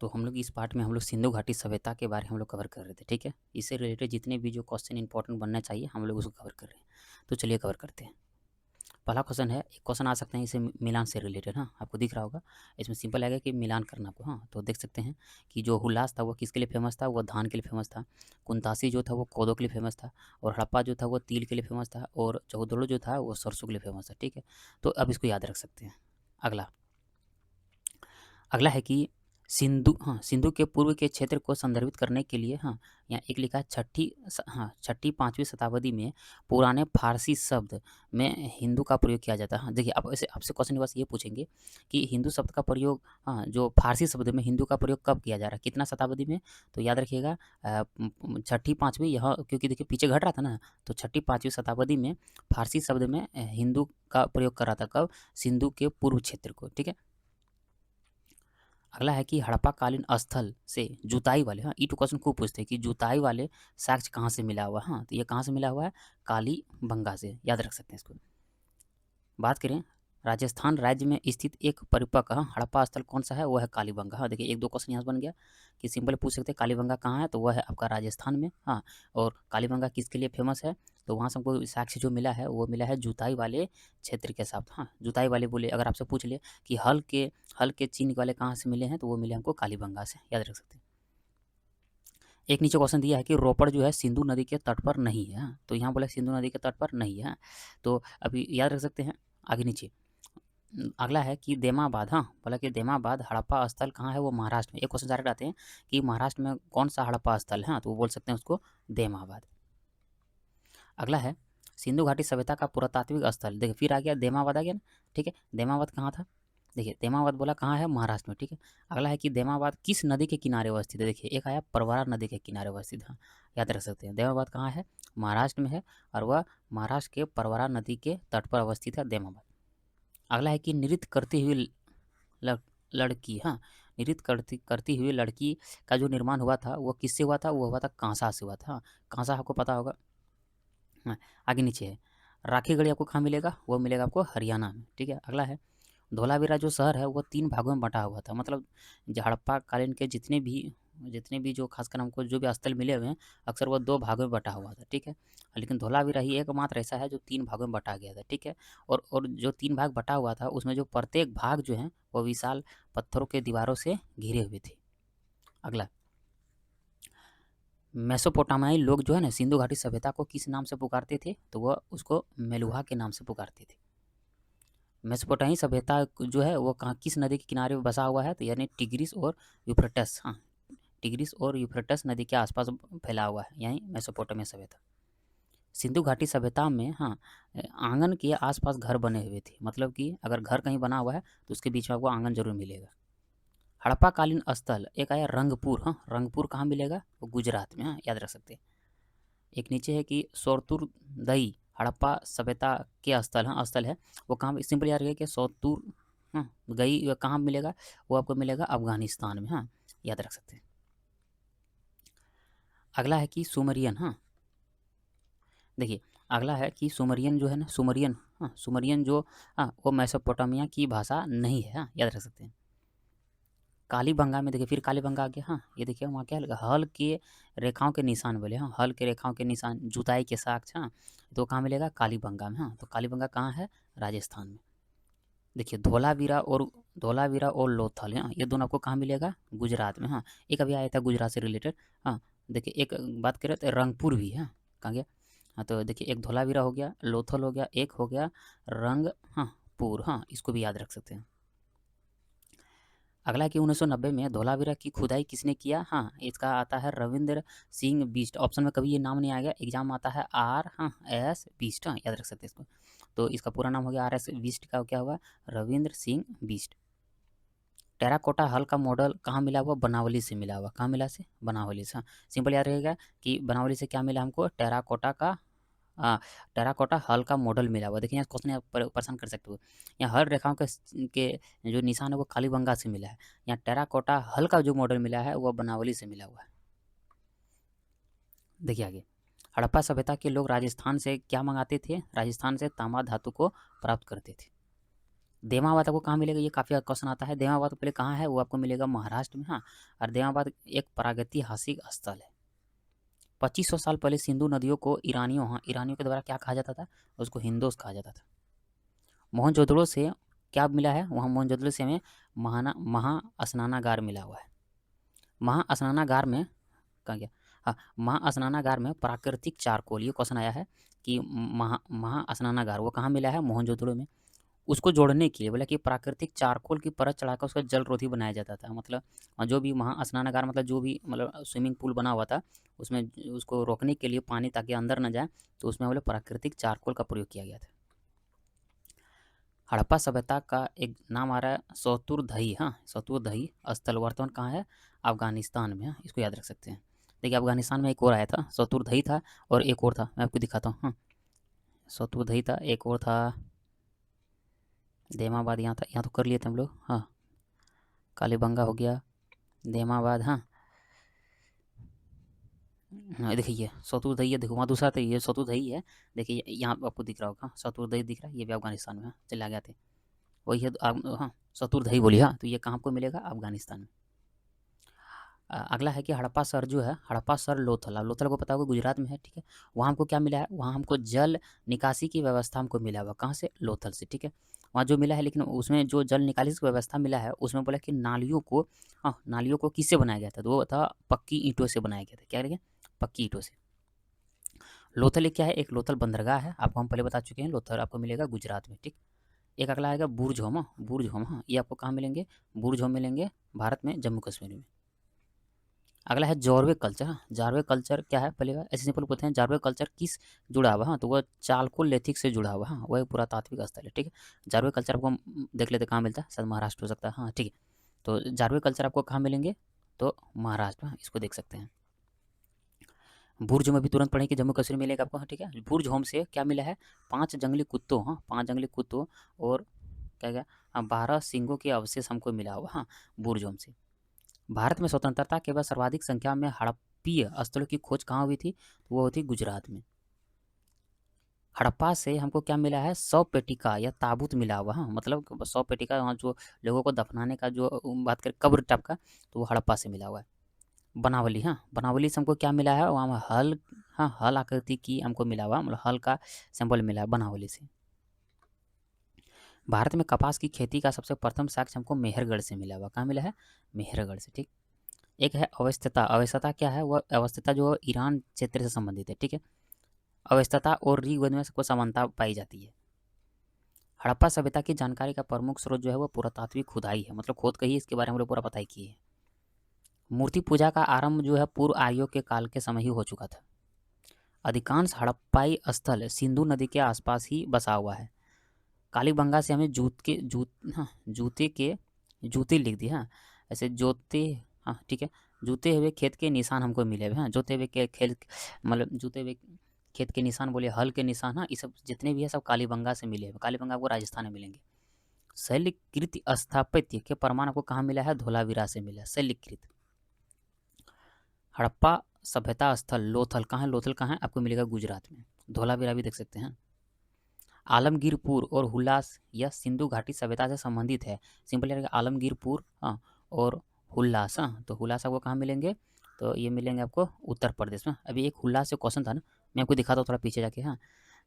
तो हम लोग इस पार्ट में हम लोग सिंधु घाटी सभ्यता के बारे में हम लोग कवर कर रहे थे, ठीक है। इससे रिलेटेड जितने भी जो क्वेश्चन इंपॉर्टेंट बनना चाहिए हम लोग उसको कवर कर रहे हैं। तो चलिए कवर करते हैं। पहला क्वेश्चन है, एक क्वेश्चन आ सकते हैं इसे मिलान से रिलेटेड, हाँ आपको दिख रहा होगा। इसमें सिंपल आएगा कि मिलान करना आपको, हाँ तो देख सकते हैं कि जो हुल्लास था वो किसके लिए फेमस था, वो धान के लिए फेमस था। कुंतासी जो था वो कोदो के लिए फेमस था। और हड़प्पा जो था वो तिल के लिए फेमस था। और चौधरी जो था वो सरसों के लिए फेमस था, ठीक है। तो अब इसको याद रख सकते हैं। अगला अगला है कि सिंधु के पूर्व के क्षेत्र को संदर्भित करने के लिए, हाँ यहाँ एक लिखा है छठी पाँचवीं शताब्दी में पुराने फारसी शब्द में हिंदू का प्रयोग किया जाता है। हाँ देखिए, अब ऐसे आपसे क्वेश्चन बस ये पूछेंगे कि हिंदू शब्द का प्रयोग, हाँ जो फारसी शब्द में हिंदू का प्रयोग कब किया जा रहा है, कितना शताब्दी में। तो याद रखिएगा छठी पाँचवीं, यह क्योंकि देखिए पीछे घट रहा था ना, तो छठी पाँचवीं शताब्दी में फारसी शब्द में हिंदू का प्रयोग कर रहा था। कब? सिंधु के पूर्व क्षेत्र को, ठीक है। अगला है कि हड़प्पा कालीन स्थल से जुताई वाले, हाँ ई टू क्वेश्चन खूब पूछते हैं कि जुताई वाले साक्ष्य कहाँ से मिला हुआ है। हाँ तो ये कहाँ से मिला हुआ है, कालीबंगा से, याद रख सकते हैं इसको। बात करें राजस्थान राज्य में स्थित एक परिपक्व, हाँ हड़प्पा स्थल कौन सा है, वो है कालीबंगा। हाँ देखिए एक दो क्वेश्चन यहाँ से बन गया कि सिंपल पूछ सकते हैं कालीबंगा कहाँ है, तो वह है आपका राजस्थान में। हाँ और कालीबंगा किसके लिए फेमस है, तो वहाँ से हमको साक्ष्य जो मिला है वो मिला है जुताई वाले क्षेत्र के साथ। हाँ जुताई वाले बोले, अगर आपसे पूछ ले कि हल के चिन्ह वाले कहाँ से मिले हैं, तो वो मिले हमको कालीबंगा से, याद रख सकते हैं। एक नीचे क्वेश्चन दिया है कि रोपड़ जो है सिंधु नदी के तट पर नहीं है, हाँ तो यहाँ बोला सिंधु नदी के तट पर नहीं है, हाँ तो अभी याद रख सकते हैं। आगे नीचे अगला है कि देमाबाद, हाँ बोला कि देमाबाद हड़प्पा स्थल कहाँ है, वो महाराष्ट्र में। एक क्वेश्चन डायरेक्ट आते हैं कि महाराष्ट्र में कौन सा हड़प्पा स्थल है, हाँ तो वो बोल सकते हैं उसको देमाबाद। अगला है सिंधु घाटी सभ्यता का पुरातात्विक स्थल, देखिए फिर आ गया देमाबाद आ गया ना, ठीक है। देमाबाद कहाँ था, देखिए देमाबाद बोला कहाँ है, महाराष्ट्र में, ठीक है। अगला है कि देमाबाद किस नदी के किनारे अवस्थित है, देखिए एक आया परवरा नदी के किनारे अवस्थित, हाँ याद रख सकते हैं। देमाबाद कहाँ है, महाराष्ट्र में है, और वह महाराष्ट्र के परवरा नदी के तट पर अवस्थित है देमाबाद। अगला है कि नृत्य करती हुई लड़की, हाँ नृत्य करती हुई लड़की का जो निर्माण हुआ था वो किससे हुआ था, वो हुआ था कांसा से हुआ था। हाँ कांसा आपको पता होगा। हाँ आगे नीचे है राखी गढ़ी आपको कहाँ मिलेगा, वो मिलेगा आपको हरियाणा में, ठीक है। अगला है धोलावीरा जो शहर है वो 3 भागों में बँटा हुआ था, मतलब हड़प्पा कालीन के जितने भी जो खासकर हमको जो भी स्थल मिले हुए हैं, अक्सर वो 2 भागों में बँटा हुआ था, ठीक है। लेकिन धोलावीरा ही एकमात्र ऐसा है जो 3 भागों में बँटा गया था, ठीक है। और जो 3 भाग बँटा हुआ था उसमें जो प्रत्येक भाग जो है वो विशाल पत्थरों के दीवारों से घिरे हुए थे। अगला मेसोपोटामियाई लोग जो है ना सिंधु घाटी सभ्यता को किस नाम से पुकारते थे, तो वह उसको मेलुहा के नाम से पुकारते थे। मेसोपोटामी सभ्यता जो है वो कहाँ किस नदी के किनारे पे बसा हुआ है, तो यानी टिग्रिस और यूफ्रेटस, हाँ टिग्रिस और यूफ्रेटस नदी के आसपास फैला हुआ है, यहीं मेसोपोटामिया सभ्यता। सिंधु घाटी सभ्यता में, हाँ आंगन के आसपास घर बने हुए थे, मतलब कि अगर घर कहीं बना हुआ है तो उसके बीच में आपको आंगन जरूर मिलेगा। हड़प्पा कालीन स्थल एक आया रंगपुर, हाँ रंगपुर कहाँ मिलेगा, वो गुजरात में, हाँ याद रख सकते हैं। एक नीचे है कि सोरतुर दई हड़प्पा सभ्यता के स्थल, हाँ स्थल है वो कहाँ, सिंपल याद रखिए कि सोतुर, हाँ गई कहाँ मिलेगा, वो आपको मिलेगा अफगानिस्तान में, हाँ याद रख सकते हैं। अगला है कि सुमरियन, हाँ देखिए अगला है कि सुमरियन जो है ना, सुमरियन, हाँ सुमरियन जो, हाँ वो मेसोपोटामिया की भाषा नहीं है, हाँ याद रख सकते हैं। कालीबंगा में देखिए फिर कालीबंगा आ गया, हाँ ये देखिए वहाँ क्या लगा, हल के रेखाओं के निशान बोले, हाँ हल के रेखाओं के निशान जुताई के साक्ष्य, हाँ तो कहाँ मिलेगा, कालीबंगा में। हाँ तो कालीबंगा कहाँ है, राजस्थान में। देखिए धोलावीरा और लोथल, हाँ ये दोनों आपको कहाँ मिलेगा, गुजरात में। हाँ एक अभी आया था गुजरात से रिलेटेड, हाँ देखिए एक बात करें तो रंगपुर भी है, कहाँ गया, हाँ तो देखिए एक धोलावीरा हो गया, लोथल हो गया, एक हो गया रंग, हाँ पुर, हाँ इसको भी याद रख सकते हैं। अगला है कि 1990 में धोलावीरा की खुदाई किसने किया, हाँ इसका आता है रविंद्र सिंह बिष्ट। ऑप्शन में कभी ये नाम नहीं आएगा, एग्जाम में आता है आर, हाँ एस बिष्ट, हाँ याद रख सकते हैं इसको। तो इसका पूरा नाम हो गया आर एस बिष्ट का क्या हुआ, रविंद्र सिंह बिष्ट। टेराकोटा हल का मॉडल कहाँ मिला हुआ, बनावली से मिला हुआ, कहाँ मिला से, बनावली से। हाँ सिंपल याद रहेगा कि बनावली से क्या मिला हमको, टेराकोटा का, टेराकोटा हल का मॉडल मिला हुआ। देखिए यहाँ क्वेश्चन आप परेशान कर सकते हो, यहाँ हर रेखाओं के जो निशान है वो कालीबंगा से मिला है, यहाँ टेराकोटा हल का जो मॉडल मिला है वो बनावली से मिला हुआ है। देखिए आगे हड़प्पा सभ्यता के लोग राजस्थान से क्या मंगाते थे, राजस्थान से तांबा धातु को प्राप्त करते थे। देमाबाद आपको कहाँ मिलेगा, ये काफ़ी क्वेश्चन आता है। देमाबाद पहले कहाँ है, वो आपको मिलेगा महाराष्ट्र में। हाँ, और देमाबाद एक प्रागैतिहासिक स्थल है। 2500 साल पहले सिंधु नदियों को ईरानियों, हाँ, ईरानियों के द्वारा क्या कहा जाता था, उसको हिंदोस कहा जाता था। मोहनजोदड़ो से क्या मिला है, वहाँ मोहनजोदड़ो से हमें महा स्नानागार मिला हुआ है। महा स्नानागार में कहाँ गया, हाँ, महा स्नानागार में प्राकृतिक चारकोल, ये क्वेश्चन आया है कि महा स्नानागार वो कहाँ मिला है, मोहनजोदड़ो में। उसको जोड़ने के लिए बोला कि प्राकृतिक चारकोल की परत चढ़ाकर उसका जल रोधी बनाया जाता था। मतलब जो भी वहाँ स्नानागार, मतलब जो भी मतलब स्विमिंग पूल बना हुआ था, उसमें उसको रोकने के लिए पानी ताकि अंदर न जाए, तो उसमें बोले प्राकृतिक चारकोल का प्रयोग किया गया था। हड़प्पा सभ्यता का एक नाम आ रहा है सतुरदही। हाँ, सतुरदही स्थल वर्तमान कहाँ है, अफगानिस्तान में। हाँ, इसको याद रख सकते हैं। देखिए अफगानिस्तान में एक और आया था, सतुरदही था और एक और था, मैं आपको दिखाता हूँ। हाँ, सतुरदही था, एक और था देमाबाद, यहाँ था, यहाँ तो कर लिए थे हम लोग। हाँ, कालीबंगा हो गया, देमाबाद। हाँ, हाँ, देखिए ये सतुरदही है, देखो वहाँ दूसरा था, ये सतुरदही है। देखिए यहाँ आपको दिख रहा होगा, हाँ, सतुरदही दिख रहा है, ये भी अफगानिस्तान में। हाँ, चले आ गए थे, वही है। हाँ, सतुरदही बोलिए। हाँ, तो ये कहाँ आपको मिलेगा, अफगानिस्तान में। अगला है कि हड़प्पा शहर जो है, हड़प्पा शहर लोथल, अब लोथल को पता होगा गुजरात में है, ठीक है। वहाँ हमको क्या मिला है, वहाँ हमको जल निकासी की व्यवस्था हमको मिला हुआ, कहाँ से, लोथल से, ठीक है। वहाँ जो मिला है, लेकिन उसमें जो जल निकासी की व्यवस्था मिला है, उसमें बोला कि नालियों को, हाँ, नालियों को किससे बनाया गया था, तो वो था पक्की ईंटों से बनाया गया था। क्या लगे, पक्की ईंटों से। लोथल एक क्या है, एक लोथल बंदरगाह है, आपको हम पहले बता चुके हैं। लोथल आपको मिलेगा गुजरात में, ठीक। एक अगला आएगा बुर्ज होम, बुर्ज होम, हाँ, ये आपको कहाँ मिलेंगे, बुर्ज होम मिलेंगे भारत में, जम्मू कश्मीर में। अगला है जारवे कल्चर। हाँ, जारवे कल्चर क्या है, पहले ऐसे सिंपल पूछते हैं, जारवे कल्चर किस जुड़ा हुआ, हाँ, तो वह चालकोलिथिक से जुड़ा हुआ। हाँ, वह पुरातात्विक स्थल है, ठीक है। जारवे कल्चर आपको हम देख लेते कहाँ मिलता है, शायद महाराष्ट्र हो सकता है। हाँ, ठीक है। तो जारवे कल्चर आपको कहाँ मिलेंगे, तो महाराष्ट्र में, इसको देख सकते हैं। बुर्ज में भी तुरंत पढ़ें कि जम्मू कश्मीर मिलेगा आपको। हाँ, ठीक है। बुर्ज होम से क्या मिला है, 5 जंगली कुत्तों, हाँ, 5 जंगली कुत्तों और क्या क्या, हाँ, 12 सींगों के अवशेष हमको मिला हुआ। हाँ, बुर्ज होम से। भारत में स्वतंत्रता के बाद सर्वाधिक संख्या में हड़प्पीय स्थलों की खोज कहाँ हुई थी, तो वो हुई थी गुजरात में। हड़प्पा से हमको क्या मिला है, 100 पेटिका या ताबूत मिला हुआ। हाँ, मतलब 100 पेटिका, वहाँ जो लोगों को दफनाने का जो बात करें कब्र टाइप का, तो वो हड़प्पा से मिला हुआ है। बनावली, हाँ, बनावली से हमको क्या मिला है, वहाँ हल, हाँ, हल आकृति की हमको मिला हुआ, मतलब हल का सिंबल मिला है बनावली से। भारत में कपास की खेती का सबसे प्रथम साक्ष्य हमको मेहरगढ़ से मिला हुआ। कहाँ मिला है, मेहरगढ़ से, ठीक। एक है अवस्थता। अवस्थता क्या है, वह अवस्थता जो ईरान क्षेत्र से संबंधित है, ठीक है। अवस्थता और ऋग्वेद में सबको समानता पाई जाती है। हड़प्पा सभ्यता की जानकारी का प्रमुख स्रोत जो है वो पुरातात्विक खुदाई है, मतलब खोद कही, इसके बारे में हम लोग पूरा पता ही किए है। मूर्ति पूजा का आरंभ जो है पूर्व आर्यों के काल के समय ही हो चुका था। अधिकांश हड़प्पाई स्थल सिंधु नदी के आसपास ही बसा हुआ है। कालीबंगा से हमें हाँ, जूते लिख दिया। हाँ, ऐसे जोते, हाँ, ठीक है। जूते हुए खेत के निशान हमको मिले हुए। हाँ, जोते हुए के खेत, मतलब जूते हुए खेत के निशान बोले, हल के निशान, हाँ, ये सब जितने भी है सब कालीबंगा से मिले हुए। कालीबंगा आपको राजस्थान में मिलेंगे। शैलकृत स्थापत्य के प्रमाण आपको कहाँ मिला है, धोलावीरा से मिला है, शैलकृत। हड़प्पा सभ्यता स्थल लोथल कहाँ है, लोथल कहाँ है, आपको मिलेगा गुजरात में। धोलावीरा भी देख सकते हैं। आलमगीरपुर और हुल्लास यह सिंधु घाटी सभ्यता से संबंधित है। सिंपल रहेगा आलमगीरपुर, हाँ, और हुल्लास। हाँ, तो हुल्लास आपको कहाँ मिलेंगे, तो ये मिलेंगे आपको उत्तर प्रदेश में। अभी एक हुल्लास से क्वेश्चन था ना, मैं आपको दिखाता हूँ थोड़ा पीछे जाके। हाँ,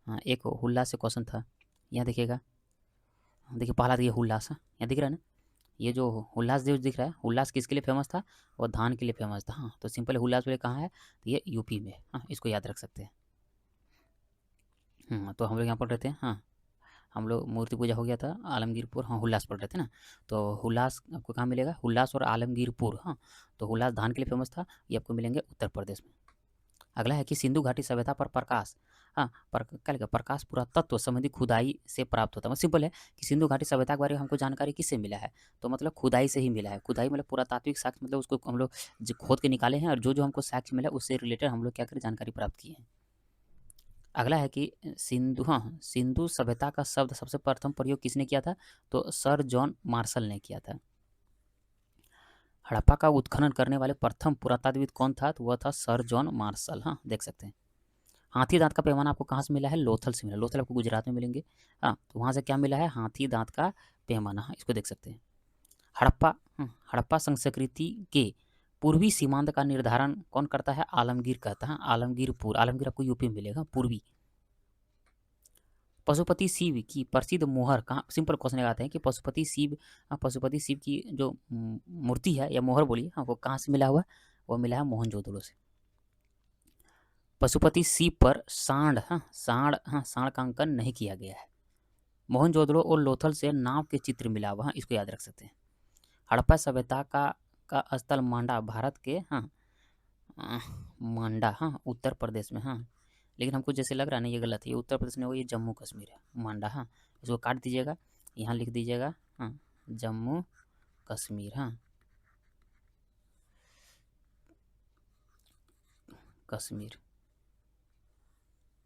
हाँ, एक हुल्लास से क्वेश्चन था, यहाँ देखिएगा। देखिए पहला देखिए हुल्लास, हाँ, यहाँ दिख रहा है ना, ये जो हुल्लास देव दिख रहा है, हुल्लास किसके लिए फेमस था, और धान के लिए फेमस था। हाँ, तो सिंपल हुल्लास वाले कहाँ है, तो ये यूपी में। हाँ, इसको याद रख सकते हैं। तो हम लोग यहाँ पढ़ रहे थे। हाँ, हम लोग मूर्ति पूजा हो गया था, आलमगीरपुर, हाँ, हुल्लास पढ़ रहे थे ना। तो हुल्लास आपको कहाँ मिलेगा, हुल्लास और आलमगीरपुर। हाँ, तो हुल्लास धान के लिए फेमस था, ये आपको मिलेंगे उत्तर प्रदेश में। अगला है कि सिंधु घाटी सभ्यता पर प्रकाश, हाँ, पर क्या लिखा, प्रकाश पुरातत्व संबंधी खुदाई से प्राप्त होता है। मतलब सिंपल है कि सिंधु घाटी सभ्यता के बारे में हमको जानकारी किससे मिला है, तो मतलब खुदाई से ही मिला है। खुदाई मतलब पुरातात्विक साक्ष्य, मतलब उसको हम लोग खोद के निकाले हैं, और जो जो हमको साक्ष्य मिला उससे रिलेटेड हम लोग क्या करें, जानकारी प्राप्त की है। अगला है कि सिंधु, हाँ, सिंधु सभ्यता का शब्द सबसे प्रथम प्रयोग किसने किया था, तो सर जॉन मार्शल ने किया था। हड़प्पा का उत्खनन करने वाले प्रथम पुरातत्वविद कौन था, तो वह था सर जॉन मार्शल। हाँ, देख सकते हैं। हाथी दाँत का पैमाना आपको कहाँ से मिला है? लोथल से मिला। लोथल आपको गुजरात में मिलेंगे। हाँ, तो वहाँ से क्या मिला है? हाथी दाँत का पैमाना। हाँ, इसको देख सकते हैं। हड़प्पा हड़प्पा संस्कृति के पूर्वी सीमांत का निर्धारण कौन करता है? आलमगीर करता है। आलमगीर आपको यूपी में मिलेगा, पूर्वी। पशुपति शिव की प्रसिद्ध मोहर कहाँ? सिंपल क्वेश्चन लगाते हैं कि पशुपति शिव की जो मूर्ति है या मोहर बोलिए, हाँ, वो कहाँ से मिला हुआ? वो मिला है मोहनजोदड़ो से। पशुपति शिव पर सांड का अंकन नहीं किया गया है। मोहनजोदड़ो और लोथल से नाव के चित्र मिला हुआ, इसको याद रख सकते हैं। हड़प्पा सभ्यता का स्थल मांडा भारत के मांडा उत्तर प्रदेश में। लेकिन हमको जैसे लग रहा है ना, ये गलत है, ये उत्तर प्रदेश नहीं होगा, ये जम्मू कश्मीर है। मांडा, इसको काट दीजिएगा, यहाँ लिख दीजिएगा जम्मू कश्मीर। कश्मीर।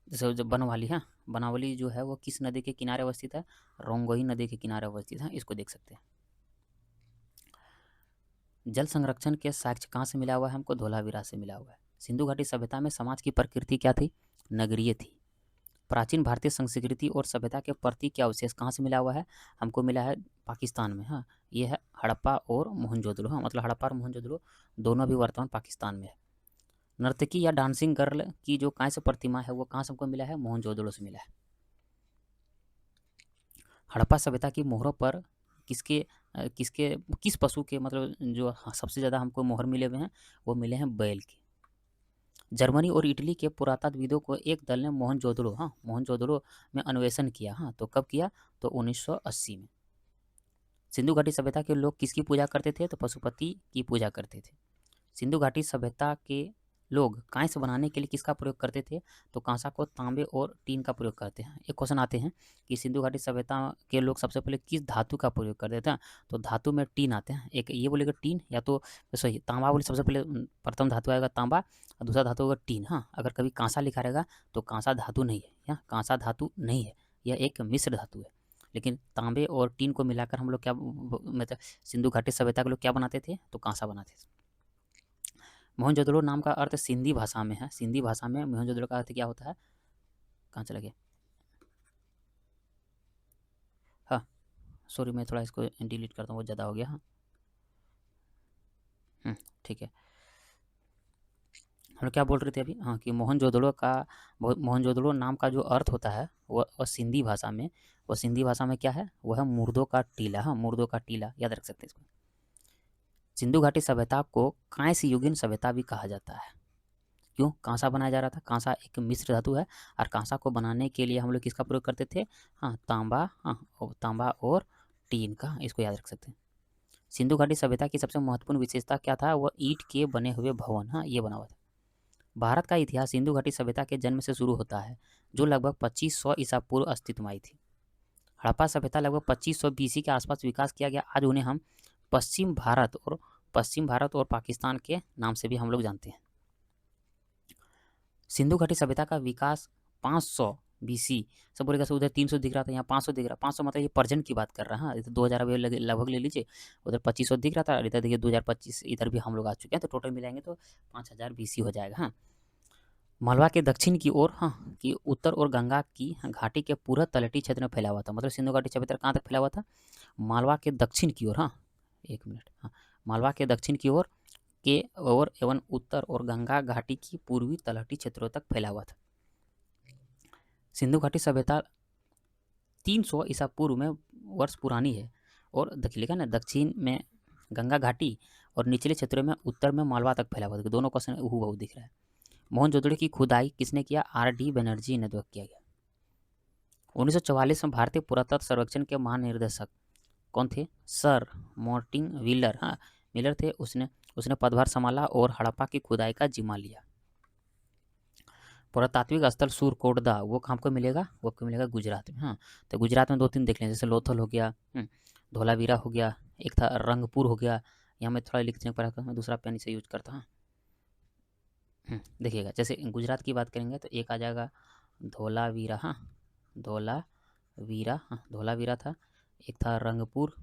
जैसे जो बनवाली बनावली जो है वो किस नदी के किनारे अवस्थित है? रोंगोई नदी के किनारे अवस्थित है, इसको देख सकते हैं। जल संरक्षण के साक्ष्य कहाँ से मिला हुआ है? हमको धोलावीरा से मिला हुआ है। सिंधु घाटी सभ्यता में समाज की प्रकृति क्या थी? नगरीय थी। प्राचीन भारतीय संस्कृति और सभ्यता के प्रतीक के अवशेष कहाँ से मिला हुआ है? हमको मिला है पाकिस्तान में। ये है हड़प्पा और मोहनजोदड़ो। मतलब हड़प्पा और मोहनजोदड़ो दोनों अभी वर्तमान पाकिस्तान में है। नर्तकी या डांसिंग गर्ल की जो कांस्य प्रतिमा है वो कहाँ से हमको मिला है? मोहनजोदड़ो से मिला है। हड़प्पा सभ्यता की मोहरों पर किसके किसके किस पशु के मतलब जो सबसे ज़्यादा हमको मोहर मिले हुए हैं? वो मिले हैं बैल के। जर्मनी और इटली के पुरातत्वविदों को एक दल ने मोहनजोदड़ो में अन्वेषण किया। तो कब किया? तो 1980 में। सिंधु घाटी सभ्यता के लोग किसकी पूजा करते थे? तो पशुपति की पूजा करते थे। सिंधु घाटी सभ्यता के लोग कांस्य बनाने के लिए किसका प्रयोग करते थे? तो कांसा को तांबे और टीन का प्रयोग करते हैं। एक क्वेश्चन आते हैं कि सिंधु घाटी सभ्यता के लोग सबसे पहले किस धातु का प्रयोग करते थे? तो धातु में टीन आते हैं। एक ये बोलेगा टीन, या तो सही तांबा बोले, सबसे पहले प्रथम धातु आएगा तांबा और दूसरा धातु होगा टीन। अगर कभी कांसा लिखा रहेगा तो कांसा धातु नहीं है, कांसा धातु नहीं है, यह एक मिश्र धातु है। लेकिन तांबे और टीन को मिलाकर हम लोग क्या मतलब सिंधु घाटी सभ्यता के लोग क्या बनाते थे? तो कांसा बनाते थे। मोहनजोदड़ो नाम का अर्थ सिंधी भाषा में है। सिंधी भाषा में मोहनजोदड़ो का अर्थ क्या होता है? कहाँ चला गया? सॉरी, मैं थोड़ा इसको डिलीट करता हूँ, बहुत ज़्यादा हो गया। ठीक है, हम लोग क्या बोल रहे थे अभी? कि मोहनजोदड़ो नाम का जो अर्थ होता है वह सिंधी भाषा में, क्या है? वह है मुर्दों का टीला। मुर्दों का टीला याद रख सकते हैं इसको। सिंधु घाटी सभ्यता को कांस्य युगीन सभ्यता भी कहा जाता है। क्यों? कांसा बनाया जा रहा था। कांसा एक मिश्र धातु है और कांसा को बनाने के लिए हम लोग किसका प्रयोग करते थे? तांबा और टीन का, इसको याद रख सकते हैं। सिंधु घाटी सभ्यता की सबसे महत्वपूर्ण विशेषता क्या था? वह ईंट के बने हुए भवन, ये बना हुआ था। भारत का इतिहास सिंधु घाटी सभ्यता के जन्म से शुरू होता है, जो लगभग 2500 ईसा पूर्व अस्तित्व में आई थी। हड़प्पा सभ्यता लगभग 2500 बीसी के आसपास विकास किया गया। आज उन्हें हम पश्चिम भारत और पाकिस्तान के नाम से भी हम लोग जानते हैं। सिंधु घाटी सभ्यता का विकास 500 बीसी। सब बोलेगा सर उधर 300 दिख रहा था, यहाँ 500 दिख रहा। 500 मतलब ये पर्जन की बात कर रहा है। इधर 2000 अभी लगभग ले लीजिए, उधर 2500 दिख रहा था, इधर देखिए 2025 इधर भी हम लोग आ चुके हैं, तो टोटल मिलाएंगे तो 5000 बीसी हो जाएगा। मालवा के दक्षिण की ओर कि उत्तर और गंगा की घाटी के पूरा तलहटी क्षेत्र में फैला हुआ था। मतलब सिंधु घाटी सभ्यता कहाँ तक फैला हुआ था? मालवा के दक्षिण की ओर। एक मिनट, मालवा के दक्षिण की ओर एवं उत्तर और गंगा घाटी की पूर्वी तलहटी क्षेत्रों तक फैला हुआ था। सिंधु घाटी सभ्यता 300 ईसा पूर्व में वर्ष पुरानी है और लिखा ना, दक्षिण में गंगा घाटी और निचले क्षेत्रों में उत्तर में मालवा तक फैला हुआ था। दोनों क्वेश्चन हूबहू दिख रहा है। मोहनजोदड़ो की खुदाई किसने किया? R.D. बनर्जी ने किया गया। 1944 में भारतीय पुरातत्व सर्वेक्षण के महानिर्देशक कौन थे? Sir Martin wheeler. व्हीलर थे। उसने पदभार संभाला और हड़प्पा की खुदाई का जिम्मा लिया। पुरातात्विक स्थल सूरकोटदा वो कहाँ को मिलेगा? वो आपको मिलेगा गुजरात में। तो गुजरात में 2-3 देख लें, जैसे लोथल हो गया, धोलावीरा हो गया, एक था रंगपुर हो गया। यहाँ मैं थोड़ा लिखने पर मैं दूसरा पेन से यूज करता हूँ। देखिएगा, जैसे गुजरात की बात करेंगे तो एक आ जाएगा धोलावीरा। धोलावीरा था। एक था रंगपुर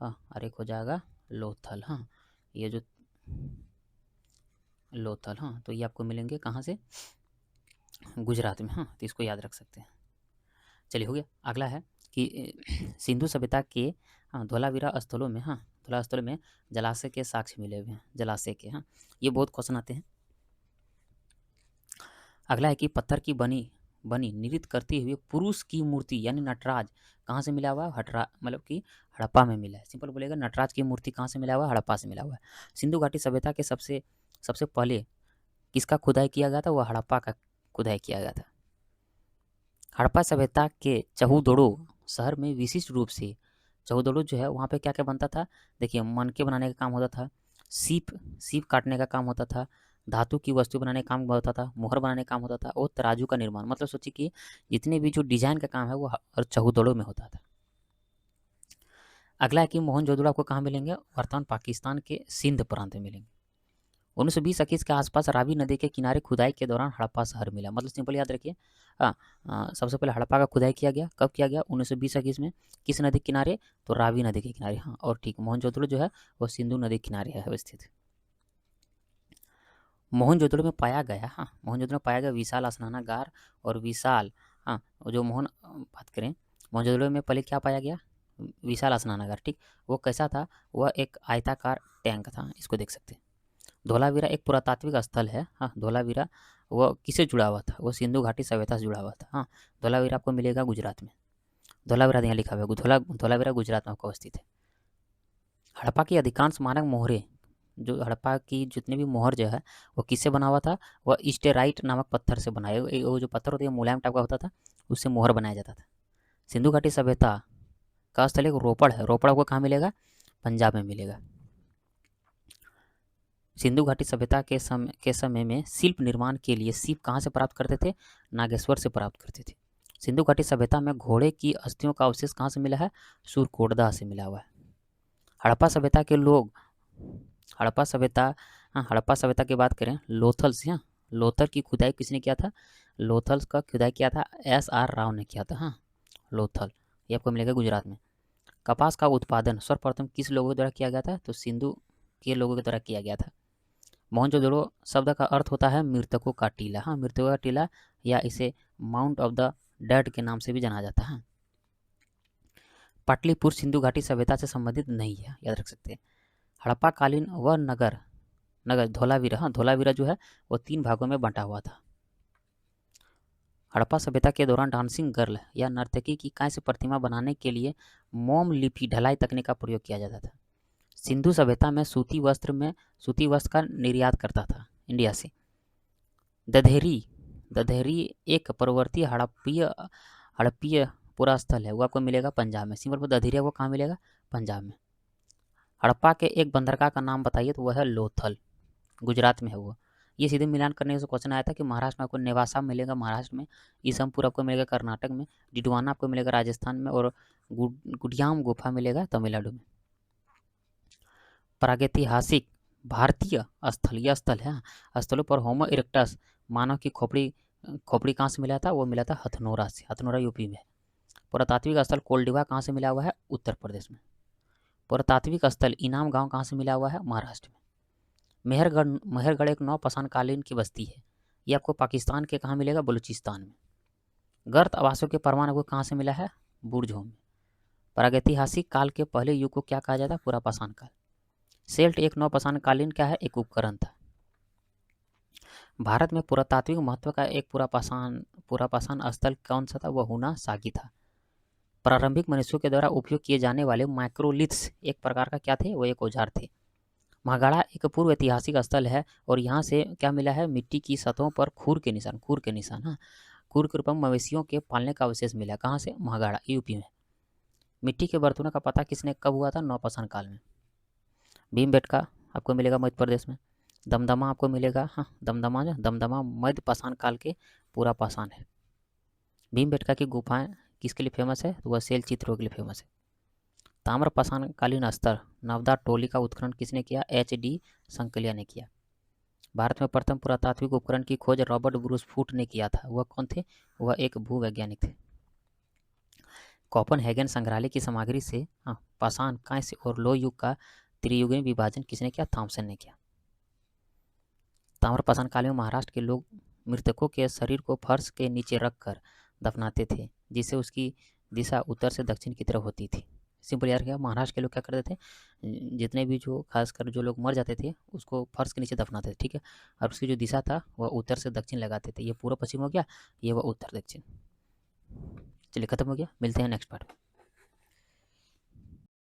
और एक हो जाएगा लोथल। ये जो लोथल। हाँ, तो ये आपको मिलेंगे कहाँ से? गुजरात में। हाँ, तो इसको याद रख सकते हैं। चलिए, हो गया। अगला है कि सिंधु सभ्यता के, हाँ, धोलावीरा स्थलों में, हाँ, धोला स्थलों में जलाशय के साक्ष्य मिले हुए हैं, जलाशय के। हाँ, ये बहुत क्वेश्चन आते हैं। अगला है कि पत्थर की बनी बनी नृत्य करते हुए पुरुष की मूर्ति यानी नटराज कहाँ से मिला हुआ है? हटरा मतलब कि हड़प्पा में मिला है। सिंपल बोलेगा, नटराज की मूर्ति कहाँ से मिला हुआ है? हड़प्पा से मिला हुआ है। सिंधु घाटी सभ्यता के सबसे सबसे पहले किसका खुदाई किया गया था? वह हड़प्पा का खुदाई किया गया था। हड़प्पा सभ्यता के चहुदोड़ो शहर में विशिष्ट रूप से, चहुदोड़ो जो है वहाँ पे क्या क्या बनता था? देखिए, मनके बनाने का काम होता था, सीप सीप काटने का काम होता था, धातु की वस्तु बनाने का काम होता था, मोहर बनाने का काम होता था और तराजू का निर्माण। मतलब सोचिए कि जितने भी जो डिजाइन का काम है वो चहुदोड़ो में होता था। अगला है कि मोहनजोदड़ो आपको कहाँ मिलेंगे? वर्तमान पाकिस्तान के सिंध प्रांत में मिलेंगे। 1920-21 के आसपास रावी नदी के किनारे खुदाई के दौरान हड़प्पा शहर मिला। मतलब सिंपल याद रखिए, हाँ, सबसे पहले हड़प्पा का खुदाई किया गया। कब किया गया? 1920-21 में। किस नदी के किनारे? तो रावी नदी के किनारे। हाँ, और ठीक, मोहनजोदड़ो जो है वो सिंधु नदी के किनारे है स्थित। मोहनजोदड़ो में पाया गया, हाँ, मोहनजोदड़ो में पाया गया विशाल स्नानागार और विशाल, हाँ, जो बात करें, मोहनजोदड़ो में पहले क्या पाया गया? विशाल स्नानागार। ठीक, वो कैसा था? वह एक आयताकार टैंक था। इसको देख सकते हैं। धोलावीरा एक पुरातात्विक स्थल है। हाँ, धोलावीरा वो किससे जुड़ा हुआ था? वो सिंधु घाटी सभ्यता से जुड़ा हुआ था। हाँ, धोलावीरा आपको मिलेगा गुजरात में। धोलावीरा यहाँ लिखा हुआ है, धोलावीरा गुजरात में आपको अवस्थित है। हड़प्पा की अधिकांश मानक मोहरे, जो हड़प्पा की जितने भी मोहर जो है वो किससे बना हुआ था? वह स्टेराइट नामक पत्थर से बनाया। वो जो पत्थर होता है मुलायम टाइप का होता था, उससे मोहर बनाया जाता था। सिंधु घाटी सभ्यता का स्थल एक रोपड़ है। रोपड़ आपको कहाँ मिलेगा? पंजाब में मिलेगा। सिंधु घाटी सभ्यता के समय में शिल्प निर्माण के लिए सीप कहाँ से प्राप्त करते थे? नागेश्वर से प्राप्त करते थे। सिंधु घाटी सभ्यता में घोड़े की अस्थियों का अवशेष कहाँ से मिला है? सुरकोटदा से मिला हुआ है। हड़प्पा सभ्यता के लोग, हड़प्पा सभ्यता, हाँ, हड़प्पा सभ्यता की बात करें, लोथल से, हाँ, लोथल की खुदाई किसने किया था? लोथल का खुदाई किया था SR राव ने किया था। हाँ, लोथल, ये आपको मिलेगा गुजरात में। कपास का उत्पादन सर्वप्रथम किस लोगों द्वारा किया गया था? तो सिंधु के लोगों के द्वारा किया गया था। मोहनजोदड़ो शब्द का अर्थ होता है मृतकों का टीला। हाँ, मृतकों का टीला, या इसे माउंट ऑफ द डेड के नाम से भी जाना जाता है। पाटलिपुत्र सिंधु घाटी सभ्यता से संबंधित नहीं है, याद रख सकते हैं। हड़प्पा कालीन वह नगर नगर धोलावीरा, हाँ, धोलावीरा जो है वो 3 भागों में बंटा हुआ था। हड़प्पा सभ्यता के दौरान डांसिंग गर्ल या नर्तकी की काय से प्रतिमा बनाने के लिए मोम लिपि ढलाई तकनीक का प्रयोग किया जाता था। सिंधु सभ्यता में सूती वस्त्र का निर्यात करता था इंडिया से। दधेरी दधेरी एक प्रवर्ती हड़प्पीय हड़प्पीय पूरा स्थल है, वो आपको मिलेगा पंजाब में। सिंपल पर दधेरिया को कहाँ मिलेगा? पंजाब में। हड़प्पा के एक बंदरगाह का नाम बताइए, तो वह है लोथल, गुजरात में है वो। ये सीधे मिलान करने से क्वेश्चन आया था कि महाराष्ट्र में आपको नेवासा मिलेगा महाराष्ट्र में, ईसमपुर आपको मिलेगा कर्नाटक में, डिडवाना आपको मिलेगा राजस्थान में, और गुडियाम गुफा मिलेगा तमिलनाडु में। प्रागैतिहासिक भारतीय स्थल, यह स्थल है, स्थलों पर होमो इरेक्टस मानव की खोपड़ी खोपड़ी कहाँ से मिला था? वो मिला था हथनोरा से, हथनोरा यूपी में। पुरातात्विक स्थल कोल्डिवा कहाँ से मिला हुआ है? उत्तर प्रदेश में। पुरातात्विक स्थल इनाम गांव कहाँ से मिला हुआ है? महाराष्ट्र में। मेहरगढ़ एक नौपाषाण कालीन की बस्ती है, ये आपको पाकिस्तान के कहाँ मिलेगा? बलूचिस्तान में। गर्त आवासों के प्रमाण आपको कहाँ से मिला है? बुरझों में। प्रागैतिहासिक काल के पहले युग को क्या कहा जाता है? पुरापाषाण काल। सेल्ट एक नौपाषाण कालीन क्या है? एक उपकरण था। भारत में पुरातात्विक महत्व का एक पुरापाषाण स्थल कौन सा था? वह हुना सागी था। प्रारंभिक मनुष्यों के द्वारा उपयोग किए जाने वाले माइक्रोलिथ्स एक प्रकार का क्या थे? वो एक औजार थे। महागढ़ा एक पूर्व ऐतिहासिक स्थल है और यहाँ से क्या मिला है? मिट्टी की सतहों पर खूर के निशान, हाँ, खूर के रूप में मवेशियों के पालने का अवशेष मिला। कहाँ से? महागढ़ा, यूपी में। मिट्टी के बर्तनों का पता किसने कब हुआ था? नौपाषाण काल में। भीमबेटका आपको मिलेगा मध्य प्रदेश में। दमदमा आपको मिलेगा, हाँ, दमदमा मध्य पाषाण काल के पूरा पाषाण है। भीमबेटका की गुफाएं किसके लिए फेमस है? तो वह शैल चित्रों के लिए फेमस है। ताम्र पाषाण कालीन स्तर नवदा टोली का उत्खनन किसने किया? HD संकलिया ने किया। भारत में प्रथम पुरातात्विक उपकरण की खोज रॉबर्ट ब्रूस फूट ने किया था। वह कौन थे? वह एक भूवैज्ञानिक थे। कोपनहेगन संग्रहालय की सामग्री से, हाँ, पाषाण, कांस्य और लोह युग का त्रियुगीय विभाजन किसने किया? थॉमसन ने किया। ताम्रपाषाण काल में महाराष्ट्र के लोग मृतकों के शरीर को फर्श के नीचे रखकर दफनाते थे, जिससे उसकी दिशा उत्तर से दक्षिण की तरफ होती थी। सिंपल यार, क्या महाराष्ट्र के लोग क्या करते थे, जितने भी जो खासकर जो लोग मर जाते थे उसको फर्श के नीचे दफनाते थे, ठीक है। और उसकी जो दिशा था वह उत्तर से दक्षिण लगाते थे। ये पूर्व पश्चिम हो गया, ये वह उत्तर दक्षिण। चलिए खत्म हो गया, मिलते हैं नेक्स्ट पार्ट में।